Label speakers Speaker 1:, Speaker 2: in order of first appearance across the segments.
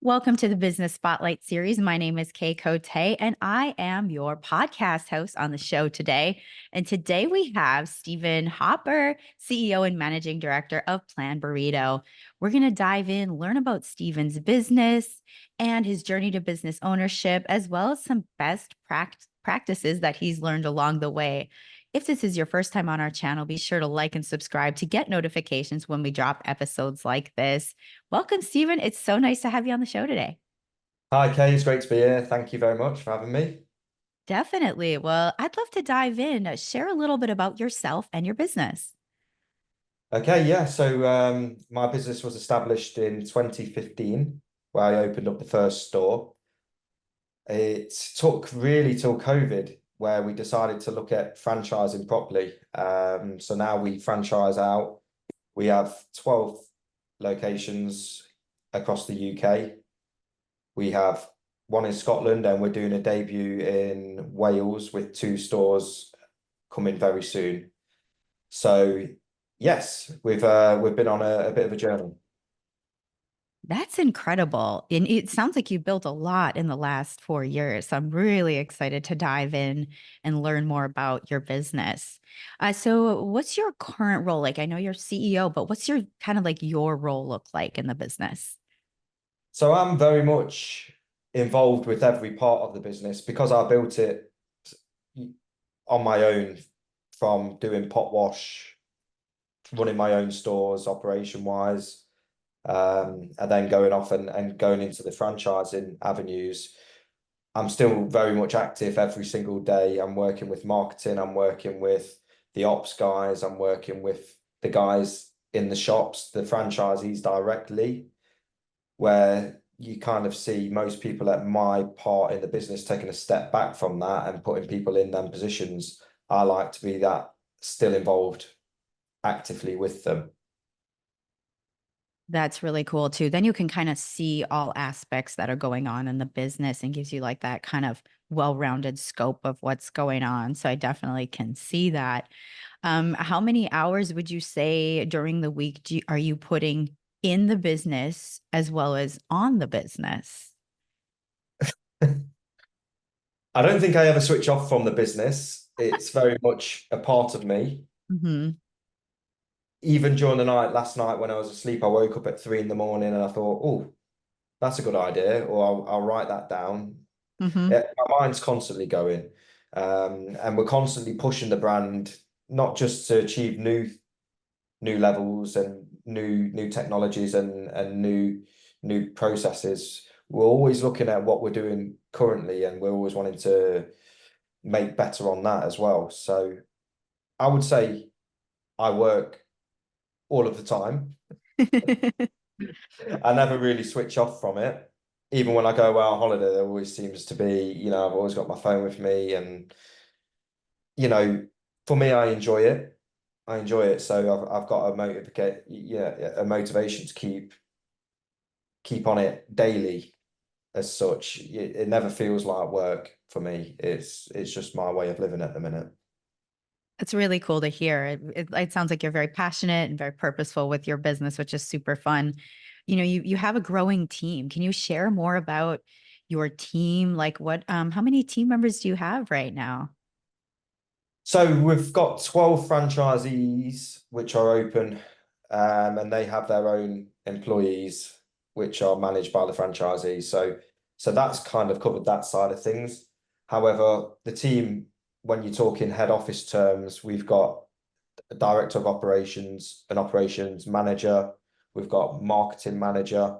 Speaker 1: Welcome to the Business Spotlight series. My name is Kay Cote, and I am your podcast host on the show today. And today we have Stephen Hopper, CEO and Managing Director of Plan Burrito. We're going to dive in, learn about Stephen's business and his journey to business ownership, as well as some best practices that he's learned along the way. If this is your first time on our channel, be sure to like and subscribe to get notifications when we drop episodes like this. Welcome, Stephen. It's so nice to have you on the show today.
Speaker 2: Hi, Kay. It's great to be here. Thank you very much for having me.
Speaker 1: Definitely. Well, I'd love to dive in. Share a little bit about yourself and your business.
Speaker 2: Okay, yeah. My business was established in 2015, where I opened up the first store. It took really till COVID, where we decided to look at franchising properly. So now we franchise out. We have 12 locations across the UK. We have one in Scotland, and we're doing a debut in Wales with two stores coming very soon. So yes, we've been on a bit of a journey.
Speaker 1: That's incredible. And it sounds like you built a lot in the last 4 years. So I'm really excited to dive in and learn more about your business. So what's your current role like? I know you're CEO, but what's your kind of like your role look like in the business?
Speaker 2: So I'm very much involved with every part of the business because I built it on my own, from doing pot wash, running my own stores operation wise, and then going off and going into the franchising avenues. I'm still very much active every single day. I'm working with marketing, I'm working with the ops guys, I'm working with the guys in the shops, the franchisees directly, where you kind of see most people at my part in the business taking a step back from that and putting people in them positions. I like to be that, still involved actively with them.
Speaker 1: That's really cool too. Then you can kind of see all aspects that are going on in the business and gives you like that kind of well-rounded scope of what's going on. So I definitely can see that. How many hours would you say during the week are you putting in the business as well as on the business?
Speaker 2: I don't think I ever switch off from the business. It's very much a part of me.
Speaker 1: Hmm.
Speaker 2: Even during the night, last night when I was asleep, I woke up at 3 in the morning and I thought, oh, that's a good idea, or I'll write that down.
Speaker 1: Hmm.
Speaker 2: Yeah, my mind's constantly going. And we're constantly pushing the brand, not just to achieve new levels and new technologies and new processes. We're always looking at what we're doing currently, and we're always wanting to make better on that as well. So I would say I work all of the time. I never really switch off from it. Even when I go out on holiday, there always seems to be, I've always got my phone with me, and you know, for me, I enjoy it. I enjoy it. So I've got a motivation to keep on it daily as such. It never feels like work for me. It's just my way of living at the minute.
Speaker 1: It's really cool to hear. It sounds like you're very passionate and very purposeful with your business, which is super fun. You have a growing team. Can you share more about your team? Like how many team members do you have right now?
Speaker 2: So we've got 12 franchisees which are open, and they have their own employees which are managed by the franchisees. So that's kind of covered that side of things. However, the team, when you're talking head office terms, we've got a director of operations, an operations manager, we've got marketing manager,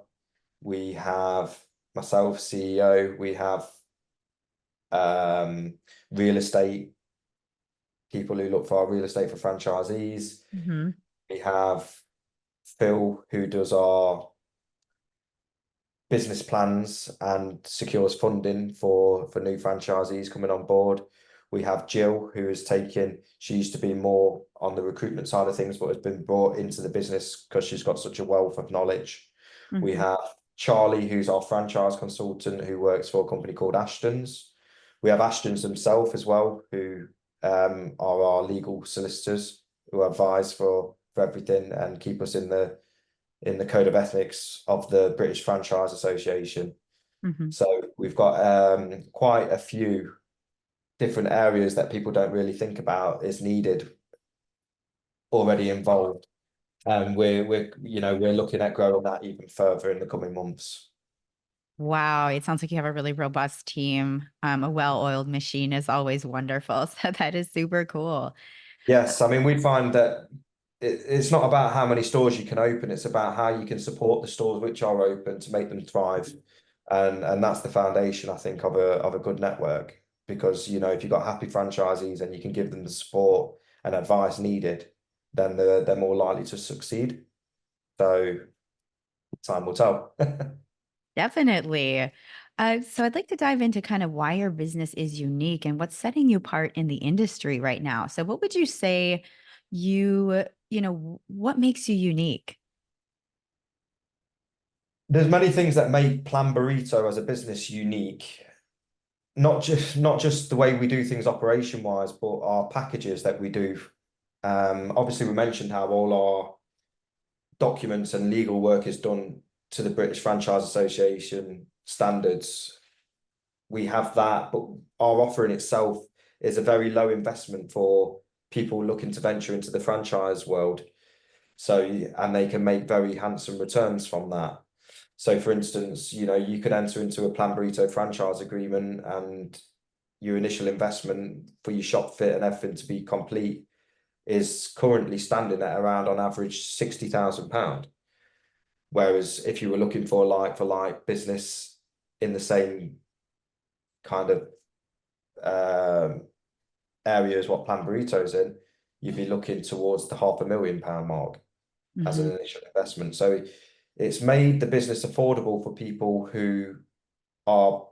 Speaker 2: we have myself, CEO, we have um, real estate people who look for our real estate for franchisees.
Speaker 1: Hmm.
Speaker 2: We have Phil, who does our business plans and secures funding for new franchisees coming on board. We have Jill, who has taken, she used to be more on the recruitment side of things, but has been brought into the business because she's got such a wealth of knowledge. We
Speaker 1: Hmm.
Speaker 2: have Charlie, who's our franchise consultant, who works for a company called Ashton's. We have Ashton's themselves as well, who are our legal solicitors who advise for everything and keep us in in the code of ethics of the British Franchise Association.
Speaker 1: Hmm.
Speaker 2: So we've got quite a few different areas that people don't really think about is needed already involved. And we're looking at growing that even further in the coming months.
Speaker 1: Wow, it sounds like you have a really robust team. A well-oiled machine is always wonderful. So that is super cool.
Speaker 2: Yes, I mean, we find that it's not about how many stores you can open, it's about how you can support the stores which are open to make them thrive. And that's the foundation, I think, of a good network. Because, if you've got happy franchisees and you can give them the support and advice needed, then they're more likely to succeed. So time will tell.
Speaker 1: Definitely. So I'd like to dive into kind of why your business is unique and what's setting you apart in the industry right now. So what would you say what makes you unique?
Speaker 2: There's many things that make Plan Burrito as a business unique. Not just the way we do things operation wise, but our packages that we do. Obviously, we mentioned how all our documents and legal work is done to the British Franchise Association standards. We have that, but our offering itself is a very low investment for people looking to venture into the franchise world. So, and they can make very handsome returns from that. So, for instance, you could enter into a Plan Burrito franchise agreement, and your initial investment for your shop fit and everything to be complete is currently standing at around on average £60,000. Whereas if you were looking for like business in the same kind of um, area as what Plan Burrito's in, you'd be looking towards the £500,000 mark as
Speaker 1: Hmm.
Speaker 2: an initial investment. So it's made the business affordable for people who are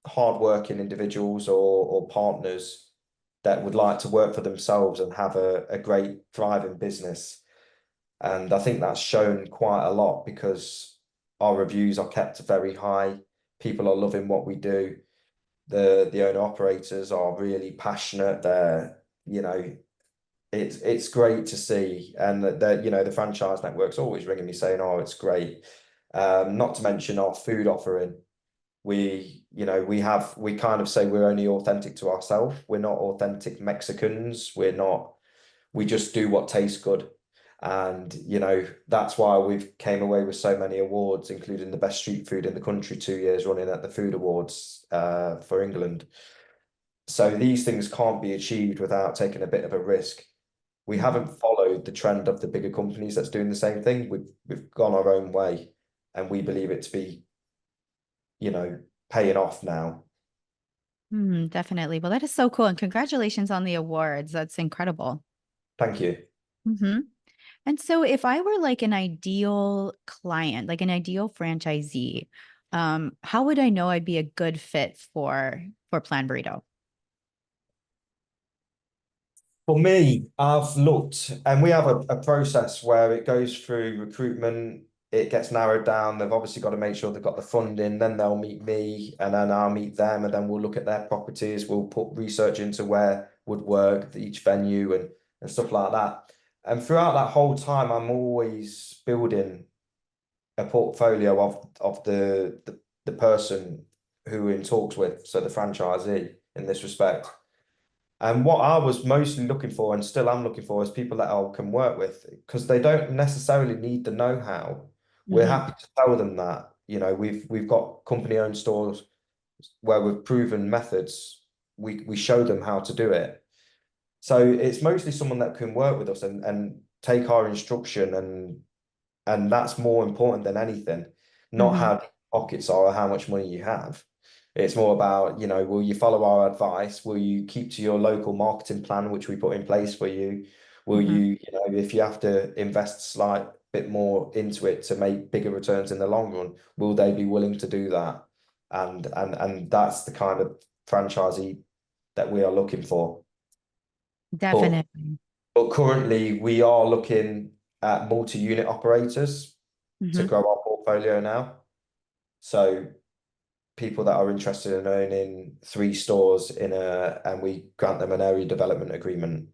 Speaker 2: hardworking individuals or partners that would like to work for themselves and have a great thriving business. And I think that's shown quite a lot because our reviews are kept very high. People are loving what we do. The owner operators are really passionate. It's great to see. And the franchise network's always ringing me saying, oh, it's great. Not to mention our food offering. We kind of say we're only authentic to ourselves. We're not authentic Mexicans. We just do what tastes good. And, that's why we've came away with so many awards, including the best street food in the country 2 years running at the Food Awards for England. So these things can't be achieved without taking a bit of a risk. We
Speaker 1: Hmm.
Speaker 2: haven't followed the trend of the bigger companies that's doing the same thing. We've gone our own way, and we believe it to be, paying off now.
Speaker 1: Definitely. Well, that is so cool. And congratulations on the awards. That's incredible.
Speaker 2: Thank you.
Speaker 1: Hmm. And so if I were like an ideal client, like an ideal franchisee, how would I know I'd be a good fit for Plan Burrito?
Speaker 2: For me, I've looked, and we have a process where it goes through recruitment, it gets narrowed down. They've obviously got to make sure they've got the funding, then they'll meet me, and then I'll meet them, and then we'll look at their properties. We'll put research into where would work, each venue, and stuff like that. And throughout that whole time, I'm always building a portfolio of the person who we're in talks with, so the franchisee in this respect. And what I was mostly looking for, and still am looking for, is people that I can work with because they don't necessarily need the know-how. We're
Speaker 1: Hmm.
Speaker 2: happy to tell them that, we've got company-owned stores where we've proven methods. We show them how to do it. So it's mostly someone that can work with us and take our instruction, and that's more important than anything, not
Speaker 1: Hmm.
Speaker 2: how deep pockets are or how much money you have. It's more about, will you follow our advice? Will you keep to your local marketing plan, which we put in place for you? Will
Speaker 1: Hmm.
Speaker 2: you, if you have to invest a slight bit more into it to make bigger returns in the long run, will they be willing to do that? And that's the kind of franchisee that we are looking for. But
Speaker 1: Definitely.
Speaker 2: but currently we are looking at multi-unit operators to
Speaker 1: Hmm.
Speaker 2: grow our portfolio now. So people that are interested in owning 3 stores and we grant them an area development agreement.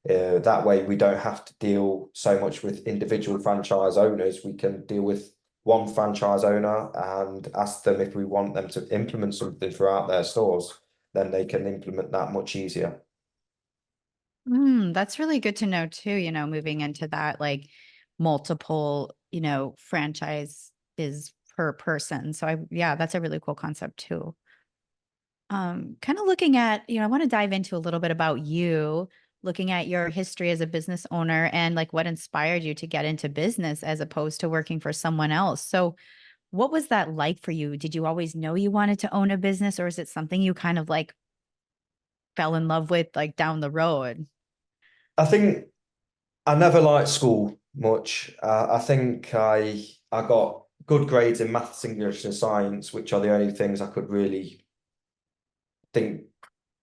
Speaker 2: That way, we don't have to deal so much with individual franchise owners. We can deal with one franchise owner and ask them if we want them to implement something throughout their stores. Then they can implement that much easier.
Speaker 1: That's really good to know too, moving into that like multiple, franchise is per person. So yeah, that's a really cool concept too. Kind of looking at, I want to dive into a little bit about you, looking at your history as a business owner and like what inspired you to get into business as opposed to working for someone else. So what was that like for you? Did you always know you wanted to own a business, or is it something you kind of like fell in love with like down the road?
Speaker 2: I think I never liked school much. I think I got good grades in maths, English, and science, which are the only things I could really think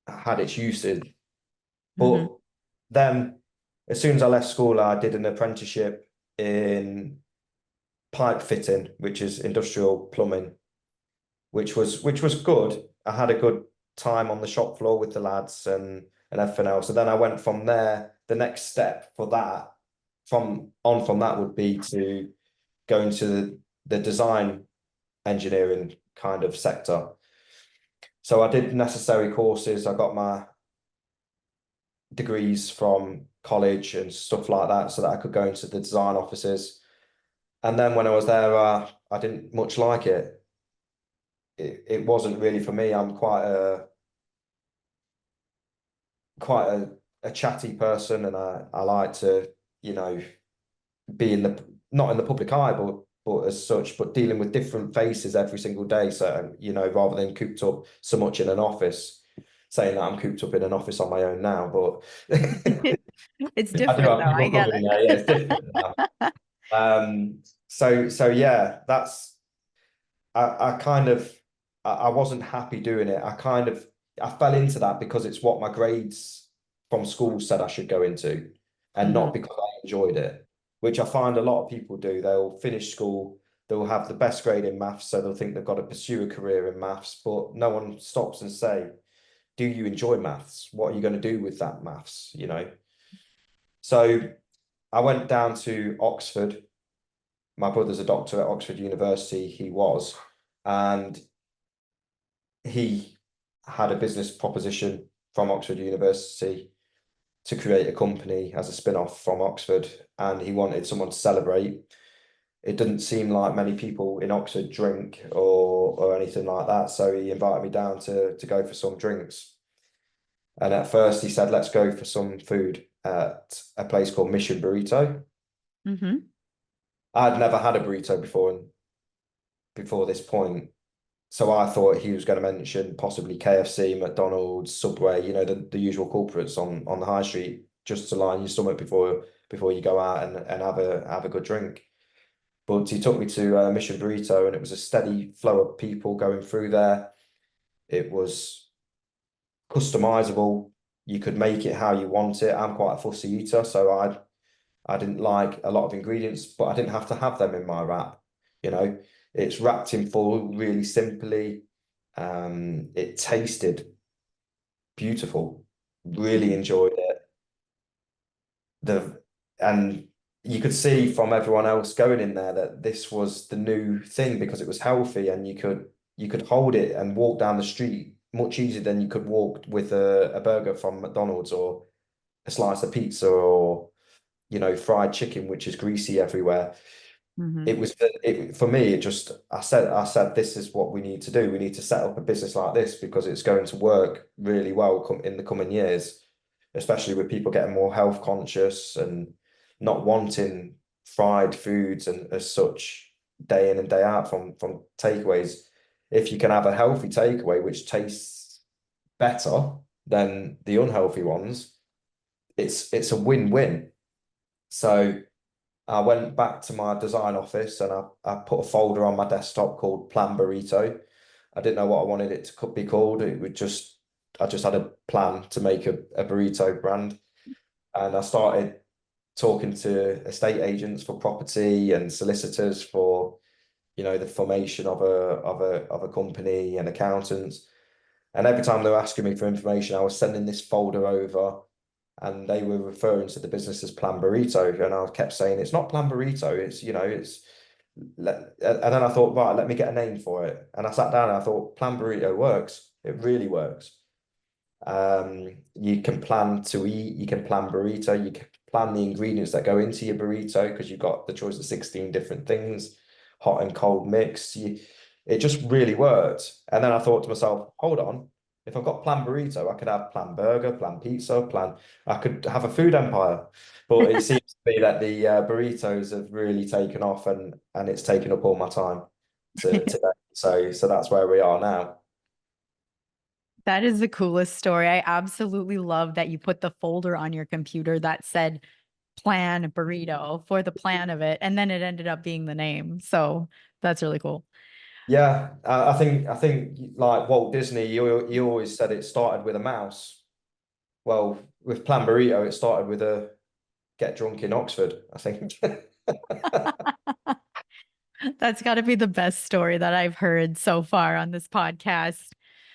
Speaker 2: had its uses.
Speaker 1: Hmm.
Speaker 2: But then, as soon as I left school, I did an apprenticeship in pipe fitting, which is industrial plumbing, which was good. I had a good time on the shop floor with the lads and everything else. So then I went from there. The next step for that, from that would be to go into the design engineering kind of sector. So I did necessary courses. I got my degrees from college and stuff like that so that I could go into the design offices. And then when I was there, I didn't much like it. It wasn't really for me. I'm quite a chatty person, and I like to, you know, be in the not in the public eye, but as such, but dealing with different faces every single day. So, rather than cooped up so much in an office, saying that I'm cooped up in an office on my own now, but
Speaker 1: It's
Speaker 2: I do
Speaker 1: different
Speaker 2: have
Speaker 1: though. I
Speaker 2: people
Speaker 1: get
Speaker 2: coming in there. Yeah, it's different now.
Speaker 1: it.
Speaker 2: So yeah, I kind of I wasn't happy doing it. I fell into that because it's what my grades from school said I should go into, and not
Speaker 1: Hmm.
Speaker 2: because I enjoyed it, which I find a lot of people do. They'll finish school, they'll have the best grade in maths, so they'll think they've got to pursue a career in maths, but no one stops and say, do you enjoy maths? What are you going to do with that maths? So I went down to Oxford. My brother's a doctor at Oxford University. He was, and he had a business proposition from Oxford University to create a company as a spin-off from Oxford, and he wanted someone to celebrate. It didn't seem like many people in Oxford drink or anything like that, so he invited me down to go for some drinks. And at first he said, let's go for some food at a place called Mission Burrito.
Speaker 1: Hmm.
Speaker 2: I'd never had a burrito before this point. So I thought he was going to mention possibly KFC, McDonald's, Subway, the usual culprits on the high street, just to line your stomach before you go out and have a good drink. But he took me to Mission Burrito, and it was a steady flow of people going through there. It was customizable. You could make it how you want it. I'm quite a fussy eater, so I didn't like a lot of ingredients, but I didn't have to have them in my wrap. You know, it's wrapped in full really simply. It tasted beautiful. Really enjoyed it. The and you could see from everyone else going in there that this was the new thing because it was healthy, and you could hold it and walk down the street much easier than you could walk with a burger from McDonald's or a slice of pizza or fried chicken, which is greasy everywhere.
Speaker 1: Hmm.
Speaker 2: It was for me. It just I said this is what we need to do. We need to set up a business like this because it's going to work really well in the coming years, especially with people getting more health conscious and not wanting fried foods and as such day in and day out from takeaways. If you can have a healthy takeaway which tastes better than the unhealthy ones, it's a win-win. So I went back to my design office and I put a folder on my desktop called Plan Burrito. I didn't know what I wanted it to be called. I just had a plan to make a burrito brand. And I started talking to estate agents for property and solicitors for, the formation of a company and accountants. And every time they were asking me for information, I was sending this folder over and they were referring to the business as Plan Burrito, and I kept saying it's not Plan Burrito, it's it's. And then I thought, right, let me get a name for it, and I sat down and I thought Plan Burrito works. It really works. You can plan to eat, you can plan burrito, you can plan the ingredients that go into your burrito because you've got the choice of 16 different things, hot and cold mix. It just really worked. And then I thought to myself, hold on, if I've got plan burrito, I could have plan burger, plan pizza, I could have a food empire. But it seems to be that the burritos have really taken off, and it's taken up all my time today. So that's where we are now.
Speaker 1: That is the coolest story. I absolutely love that you put the folder on your computer that said Plan Burrito for the plan of it, and then it ended up being the name. So that's really cool.
Speaker 2: Yeah, I think like Walt Disney, he always said it started with a mouse. Well, with Plan Burrito, it started with a get drunk in Oxford, I think.
Speaker 1: That's got to be the best story that I've heard so far on this podcast.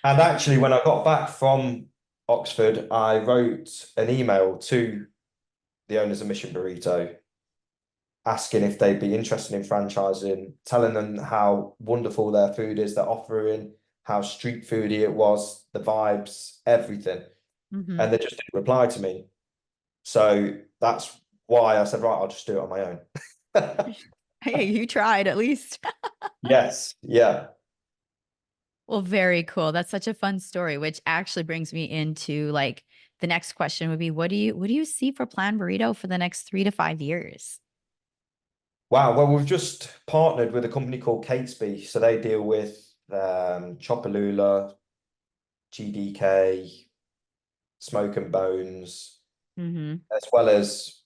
Speaker 2: And actually, when I got back from Oxford, I wrote an email to the owners of Mission Burrito asking if they'd be interested in franchising, telling them how wonderful their food is, their offering, how street foody it was, the vibes, everything.
Speaker 1: Mhm.
Speaker 2: And they just didn't reply to me. So that's why I said, right, I'll just do it on my own.
Speaker 1: Hey, you tried at least.
Speaker 2: Yes, yeah.
Speaker 1: Well, very cool. That's such a fun story, which actually brings me into like the next question would be what do you see for Plan Burrito for the next 3 to 5 years?
Speaker 2: Wow. Well, we've just partnered with a company called Catesby. So they deal with Chopalula, GDK, Smoke and Bones,
Speaker 1: Mm-hmm.
Speaker 2: as well as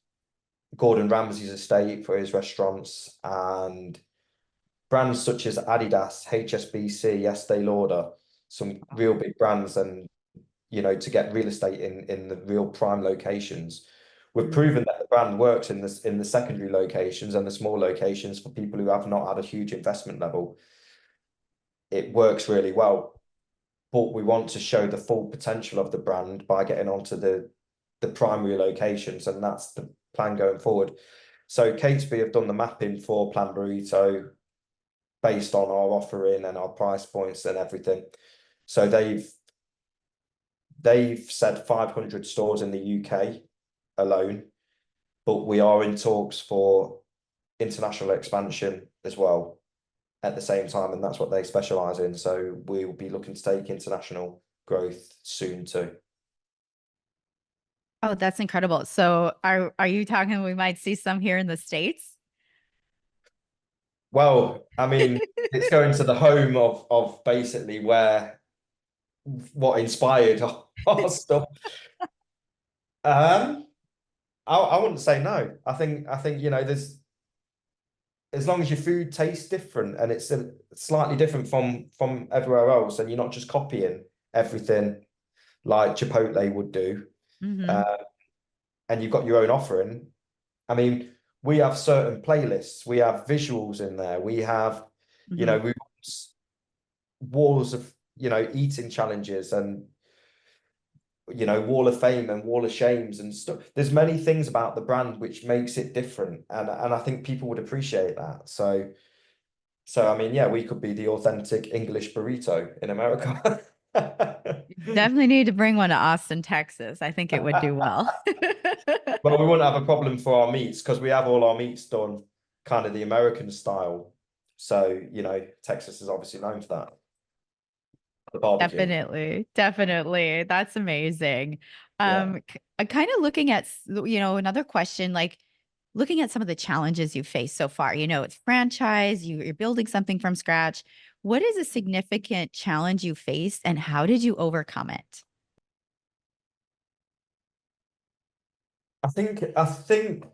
Speaker 2: Gordon Ramsay's estate for his restaurants, and brands such as Adidas, HSBC, Estee Lauder, some real big brands. And to get real estate in the real prime locations. We've proven that the brand works in the secondary locations and the small locations for people who have not had a huge investment level. It works really well, but we want to show the full potential of the brand by getting onto the primary locations, and that's the plan going forward. So Catesby have done the mapping for Plan Burrito based on our offering and our price points and everything. So they've said 500 stores in the UK alone, but we are in talks for international expansion as well at the same time, and that's what they specialize in. So we will be looking to take international growth soon too.
Speaker 1: Oh, that's incredible. So are you talking we might see some here in the States?
Speaker 2: Well, I mean, it's going to the home of basically where what inspired our stuff. Um, I wouldn't say no. I think there's, as long as your food tastes different and it's slightly different from everywhere else, and you're not just copying everything like Chipotle would do,
Speaker 1: Mm-hmm.
Speaker 2: uh, and you've got your own offering. I mean, we have certain playlists, we have visuals in there, we have,
Speaker 1: Mm-hmm.
Speaker 2: we walls of eating challenges, and wall of fame and wall of shames and stuff. There's many things about the brand which makes it different, and I think people would appreciate that. So I mean, yeah, we could be the authentic English burrito in America.
Speaker 1: Definitely need to bring one to Austin, Texas. I think it would do well.
Speaker 2: Well, we wouldn't have a problem for our meats because we have all our meats done kind of the American style. So, Texas is obviously known for that, the barbecue.
Speaker 1: Definitely. Definitely. That's amazing.
Speaker 2: Yeah.
Speaker 1: Kind of looking at, another question, like looking at some of the challenges you've faced so far. It's franchise, you're building something from scratch. What is a significant challenge you faced and how did you overcome it?
Speaker 2: I think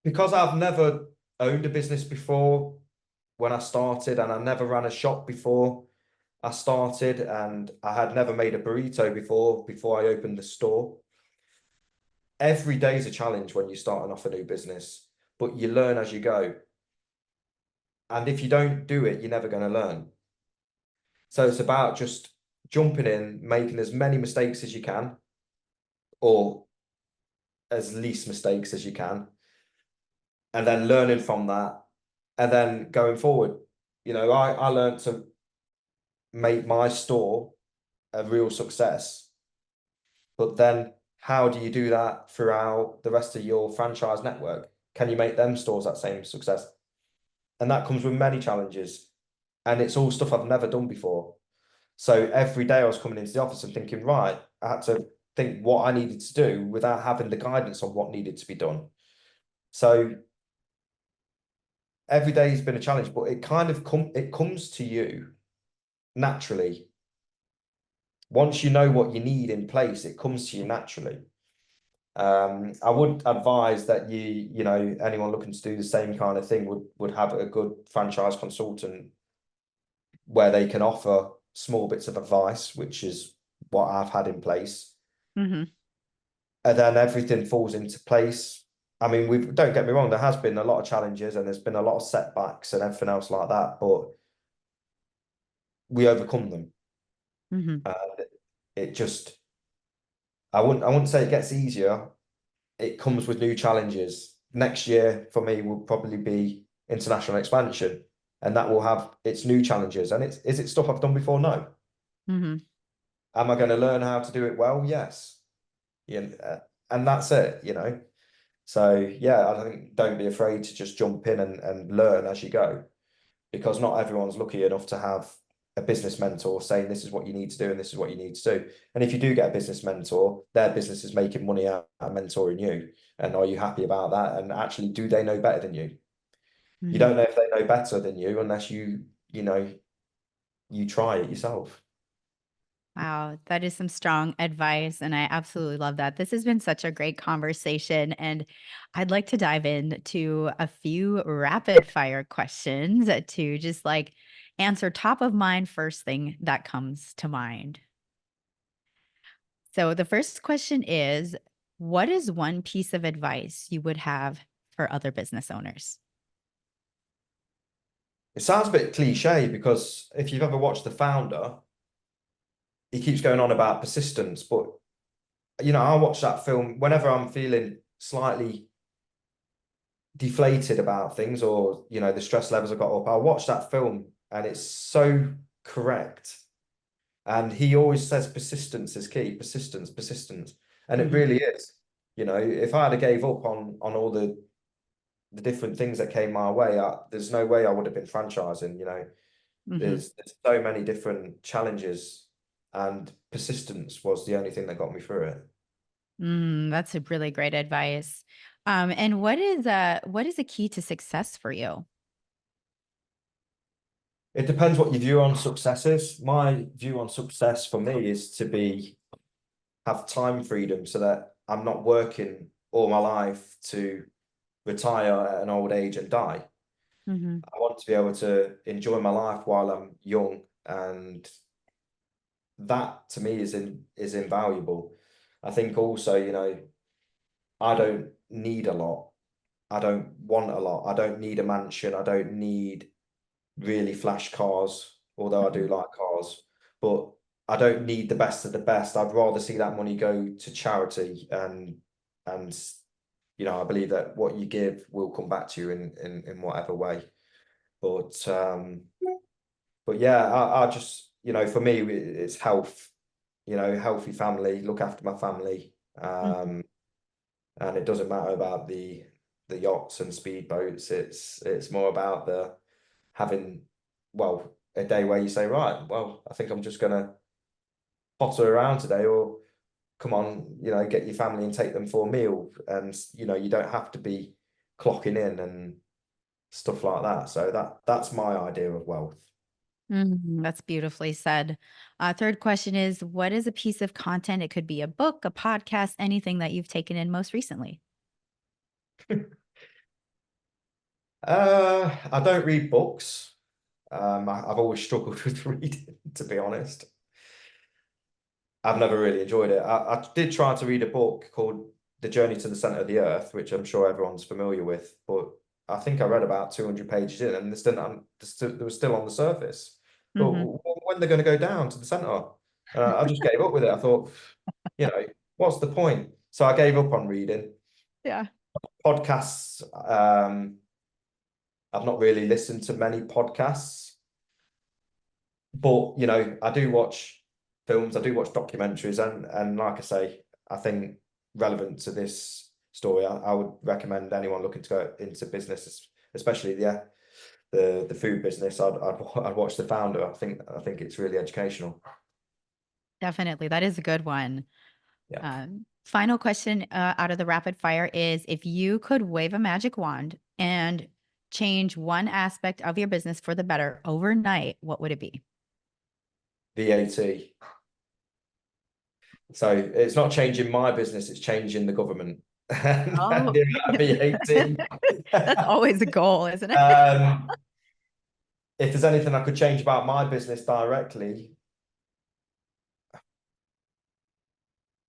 Speaker 2: because I've never owned a business before when I started, and I never ran a shop before I started, and I had never made a burrito before I opened the store. Every day is a challenge when you're starting off a new business, but you learn as you go. And if you don't do it, you're never going to learn. So it's about just jumping in, making as many mistakes as you can, or as least mistakes as you can, and then learning from that, and then going forward. I learned to make my store a real success, but then how do you do that throughout the rest of your franchise network? Can you make them stores that same success? And that comes with many challenges, and it's all stuff I've never done before. So every day I was coming into the office and thinking, right, I had to think what I needed to do without having the guidance on what needed to be done. So every day has been a challenge, but it comes to you naturally. Once you know what you need in place, it comes to you naturally. I would advise that anyone looking to do the same kind of thing would have a good franchise consultant where they can offer small bits of advice, which is what I've had in place.
Speaker 1: Mm-hmm.
Speaker 2: And then everything falls into place. I mean, don't get me wrong, there has been a lot of challenges and there's been a lot of setbacks and everything else like that, but we overcome them.
Speaker 1: Mm-hmm.
Speaker 2: And it just, I wouldn't say it gets easier. It comes with new challenges. Next year for me will probably be international expansion, and that will have its new challenges. And is it stuff I've done before? No.
Speaker 1: Mm-hmm.
Speaker 2: Am I going to learn how to do it well? Yes. Yeah, and that's it. So yeah, I think don't be afraid to just jump in and learn as you go, because not everyone's lucky enough to have a business mentor saying this is what you need to do and this is what you need to do. And if you do get a business mentor, their business is making money out of mentoring you. And are you happy about that? And actually, do they know better than you? You
Speaker 1: Mm-hmm.
Speaker 2: don't know if they know better than you unless you try it yourself.
Speaker 1: Wow, that is some strong advice. And I absolutely love that. This has been such a great conversation. And I'd like to dive into a few rapid fire questions to just like answer top of mind first thing that comes to mind. So the first question is, what is one piece of advice you would have for other business owners?
Speaker 2: It sounds a bit cliche because if you've ever watched The Founder, he keeps going on about persistence, but I watch that film whenever I'm feeling slightly deflated about things, or the stress levels have got up. I watch that film and it's so correct. And he always says persistence is key, persistence. And it
Speaker 1: Hmm.
Speaker 2: really is. If I had gave up on all the different things that came my way, there's no way I would have been franchising.
Speaker 1: Hmm.
Speaker 2: There's so many different challenges, and persistence was the only thing that got me through it.
Speaker 1: That's a really great advice. And what is a key to success for you?
Speaker 2: It depends what your view on success is. My view on success for me is to have time freedom so that I'm not working all my life to retire at an old age and die.
Speaker 1: Hmm.
Speaker 2: I want to be able to enjoy my life while I'm young, and that to me is invaluable. I think also, I don't need a lot. I don't want a lot. I don't need a mansion. I don't need really flash cars, although I do like cars. But I don't need the best of the best. I'd rather see that money go to charity, and I believe that what you give will come back to you in whatever way. But yeah, I just for me it's health. Healthy family, look after my family.
Speaker 1: Hmm.
Speaker 2: And it doesn't matter about the yachts and speedboats. It's more about the having, well, a day where you say, right, well, I think I'm just gonna potter around today, or come on, get your family and take them for a meal. And you don't have to be clocking in and stuff like that. So that's my idea of wealth.
Speaker 1: That's beautifully said. Third question is, what is a piece of content? It could be a book, a podcast, anything that you've taken in most recently.
Speaker 2: I don't read books. I've always struggled with reading, to be honest. I've never really enjoyed it. I did try to read a book called The Journey to the Center of the Earth, which I'm sure everyone's familiar with, but I think I read about 200 pages in, and they were still on the surface. But
Speaker 1: Hmm.
Speaker 2: when they're going to go down to the center, I just gave up with it. I thought, what's the point? So I gave up on reading.
Speaker 1: Yeah.
Speaker 2: Podcasts, I've not really listened to many podcasts, but I do watch films, I do watch documentaries, and like I say, I think relevant to this story, I would recommend anyone looking to go into business, especially the food business. I'd watch The Founder. I think it's really educational.
Speaker 1: Definitely. That is a good one.
Speaker 2: Yeah.
Speaker 1: Final question out of the rapid fire is if you could wave a magic wand and change one aspect of your business for the better overnight, what would it be?
Speaker 2: VAT. So it's not changing my business, it's changing the government. And
Speaker 1: Oh,
Speaker 2: the amount of
Speaker 1: that's
Speaker 2: VAT.
Speaker 1: always a goal, isn't it?
Speaker 2: If there's anything I could change about my business directly,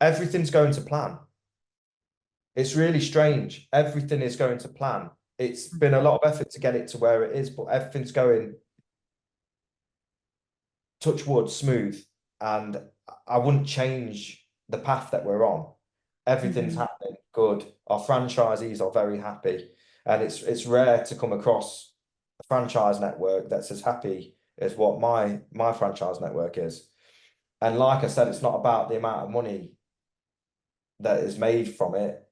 Speaker 2: everything's going to plan. It's really strange. Everything is going to plan. It's been a lot of effort to get it to where it is, but everything's going touch wood smooth. And I wouldn't change the path that we're on. Everything's
Speaker 1: Mhm.
Speaker 2: happening good. Our franchisees are very happy. And it's rare to come across a franchise network that's as happy as what my franchise network is. And like I said, it's not about the amount of money that is made from it.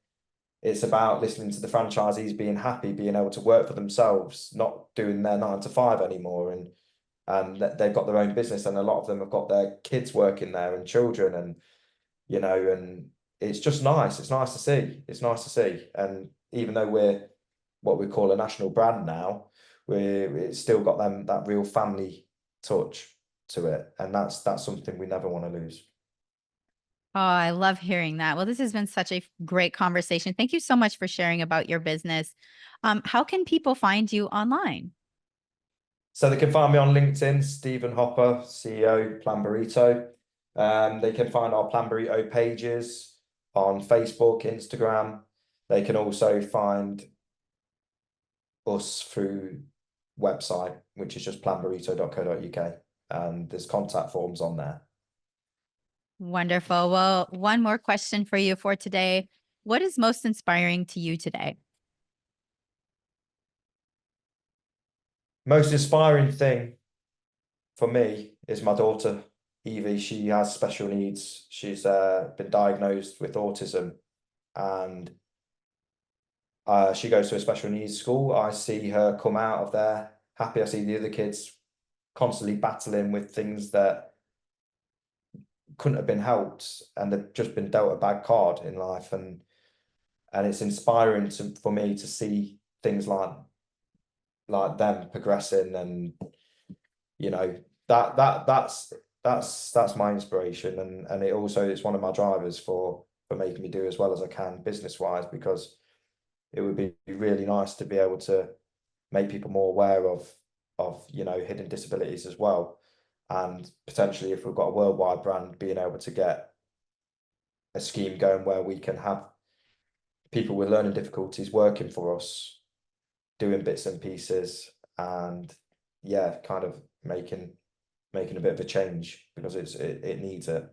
Speaker 2: It's about listening to the franchisees being happy, being able to work for themselves, not doing their 9 to 5 anymore, and they've got their own business, and a lot of them have got their kids working there and children, and it's just nice. It's nice to see. It's nice to see. And even though we're what we call a national brand now, it's still got that real family touch to it, and that's something we never want to lose.
Speaker 1: Oh, I love hearing that. Well, this has been such a great conversation. Thank you so much for sharing about your business. How can people find you online?
Speaker 2: So they can find me on LinkedIn, Stephen Hopper, CEO, Plan Burrito. They can find our Plan Burrito pages on Facebook, Instagram. They can also find us through website, which is just planburrito.co.uk. And there's contact forms on there.
Speaker 1: Wonderful. Well, one more question for you for today. What is most inspiring to you today?
Speaker 2: Most inspiring thing for me is my daughter, Evie. She has special needs. She's been diagnosed with autism, and she goes to a special needs school. I see her come out of there happy. I see the other kids constantly battling with things that couldn't have been helped, and they've just been dealt a bad card in life. And it's inspiring for me to see things like them progressing, and you know that's my inspiration, and it also is one of my drivers for making me do as well as I can business wise, because it would be really nice to be able to make people more aware of hidden disabilities as well, and potentially if we've got a worldwide brand, being able to get a scheme going where we can have people with learning difficulties working for us, doing bits and pieces, and yeah, kind of making a bit of a change, because it needs it.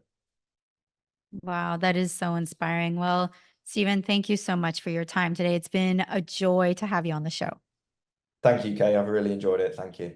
Speaker 1: Wow, that is so inspiring. Well, Stephen, thank you so much for your time today. It's been a joy to have you on the show.
Speaker 2: Thank you, Kay. I've really enjoyed it. Thank you.